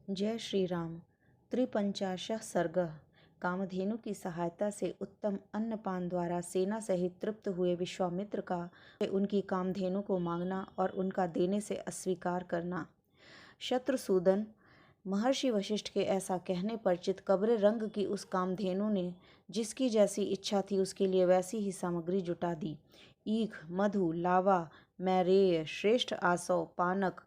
जय श्री राम। त्रिपंचाशः सर्गः। कामधेनु की सहायता से उत्तम अन्नपान द्वारा सेना सहित तृप्त हुए विश्वामित्र का उनकी कामधेनु को मांगना और उनका देने से अस्वीकार करना। शत्रुसूदन, महर्षि वशिष्ठ के ऐसा कहने पर चितकबरे रंग की उस कामधेनु ने जिसकी जैसी इच्छा थी उसके लिए वैसी ही सामग्री जुटा दी। ईख, मधु, लावा, मैरेय, श्रेष्ठ आसव, पानक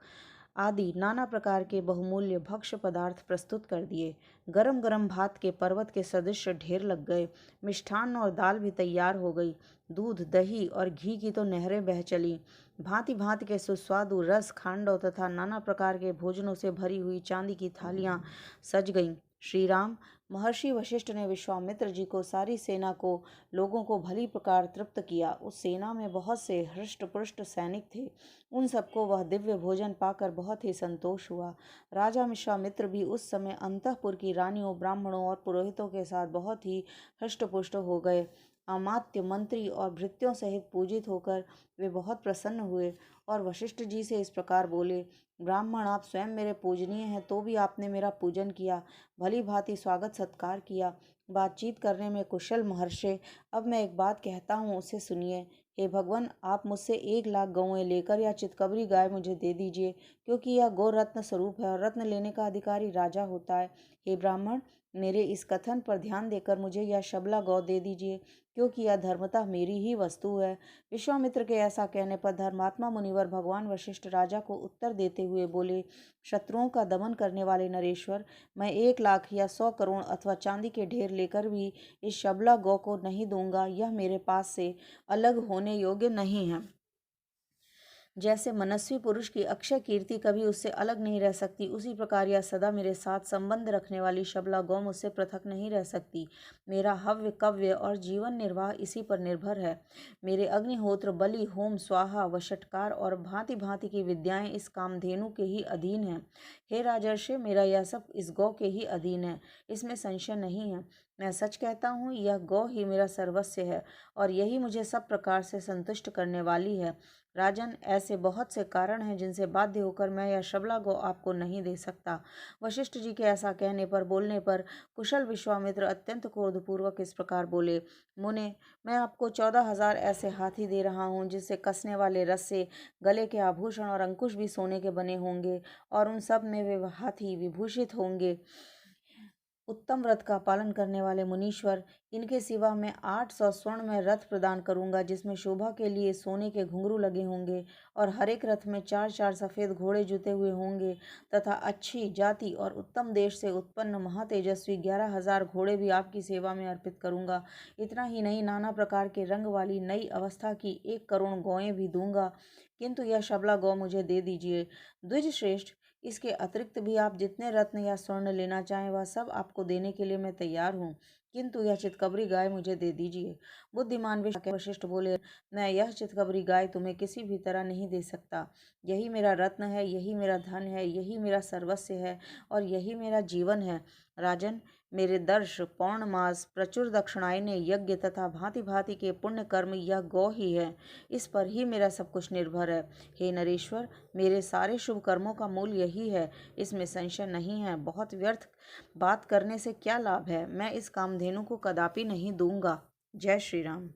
आदि नाना प्रकार के बहुमूल्य भक्ष्य पदार्थ प्रस्तुत कर दिए। गरम गरम भात के पर्वत के सदृश ढेर लग गए। मिष्ठान्न और दाल भी तैयार हो गई। दूध, दही और घी की तो नहरें बह चली। भांति भांति के सुस्वादु रस, खांडव तथा नाना प्रकार के भोजनों से भरी हुई चांदी की थालियां सज गईं। श्री राम, महर्षि वशिष्ठ ने विश्वामित्र जी को, सारी सेना को, लोगों को भली प्रकार तृप्त किया। उस सेना में बहुत से हृष्ट पुष्ट सैनिक थे। उन सबको वह दिव्य भोजन पाकर बहुत ही संतोष हुआ। राजा विश्वामित्र भी उस समय अंतःपुर की रानियों, ब्राह्मणों और पुरोहितों के साथ बहुत ही हृष्ट पुष्ट हो गए। अमात्य, मंत्री और भृत्यों सहित पूजित होकर वे बहुत प्रसन्न हुए और वशिष्ठ जी से इस प्रकार बोले, ब्राह्मण, आप स्वयं मेरे पूजनीय हैं, तो भी आपने मेरा पूजन किया, भली भांति स्वागत सत्कार किया, बातचीत करने में कुशल महर्षि। अब मैं एक बात कहता हूँ, उसे सुनिए। हे भगवान, आप मुझसे 1,00,000 गौएं लेकर या चितकबरी गाय मुझे दे दीजिए, क्योंकि यह गौ रत्न स्वरूप है और रत्न लेने का अधिकारी राजा होता है। हे ब्राह्मण, मेरे इस कथन पर ध्यान देकर मुझे यह शबला गौ दे दीजिए, क्योंकि यह धर्मतः मेरी ही वस्तु है। विश्वामित्र के ऐसा कहने पर धर्मात्मा मुनिवर भगवान वशिष्ठ राजा को उत्तर देते हुए बोले, शत्रुओं का दमन करने वाले नरेश्वर, मैं 1,00,000 या 100 करोड़ अथवा चांदी के ढेर लेकर भी इस शबला गौ को नहीं दूंगा। यह मेरे पास से अलग होने योग्य नहीं है। जैसे मनस्वी पुरुष की अक्षय कीर्ति कभी उससे अलग नहीं रह सकती, उसी प्रकार यह सदा मेरे साथ संबंध रखने वाली शबला गौ मुझसे पृथक नहीं रह सकती। मेरा हव्य, कव्य और जीवन निर्वाह इसी पर निर्भर है। मेरे अग्निहोत्र, बलि, होम, स्वाहा, वषटकार और भांति भांति की विद्याएं इस कामधेनु के ही अधीन हैं। हे राजर्षि, मेरा यह सब इस गौ के ही अधीन है, इसमें संशय नहीं है। मैं सच कहता हूँ, यह गौ ही मेरा सर्वस्व है और यही मुझे सब प्रकार से संतुष्ट करने वाली है। राजन, ऐसे बहुत से कारण हैं जिनसे बाध्य होकर मैं यह शबला गौ आपको नहीं दे सकता। वशिष्ठ जी के ऐसा कहने पर, बोलने पर कुशल विश्वामित्र अत्यंत क्रोधपूर्वक इस प्रकार बोले, मुने, मैं आपको 14,000 ऐसे हाथी दे रहा हूँ जिससे कसने वाले रस्से, गले के आभूषण और अंकुश भी सोने के बने होंगे और उन सब में वे हाथी विभूषित होंगे। उत्तम व्रत का पालन करने वाले मुनीश्वर, इनके सिवा मैं 800 स्वर्ण में रथ प्रदान करूंगा, जिसमें शोभा के लिए सोने के घुंघरू लगे होंगे और हर एक रथ में 4-4 सफेद घोड़े जुते हुए होंगे तथा अच्छी जाति और उत्तम देश से उत्पन्न महातेजस्वी 11,000 घोड़े भी आपकी सेवा में अर्पित करूंगा। इतना ही नहीं, नाना प्रकार के रंग वाली नई अवस्था की 1 करोड़ गौएं भी दूंगा, किंतु यह शबला गौ मुझे दे दीजिए। द्विज श्रेष्ठ, इसके अतिरिक्त भी आप जितने रत्न या स्वर्ण लेना चाहें वह सब आपको देने के लिए मैं तैयार हूँ, किंतु यह चितकबरी गाय मुझे दे दीजिए। बुद्धिमान वशिष्ठ बोले, मैं यह चितकबरी गाय तुम्हें किसी भी तरह नहीं दे सकता। यही मेरा रत्न है, यही मेरा धन है, यही मेरा सर्वस्व है और यही मेरा जीवन है। राजन, मेरे दर्श, पौर्णमास, प्रचुर दक्षिणाएं, यज्ञ तथा भांति भांति के पुण्य कर्म यह गौ ही है। इस पर ही मेरा सब कुछ निर्भर है। हे नरेश्वर, मेरे सारे शुभ कर्मों का मूल यही है, इसमें संशय नहीं है। बहुत व्यर्थ बात करने से क्या लाभ है। मैं इस कामधेनु को कदापि नहीं दूंगा। जय श्री राम।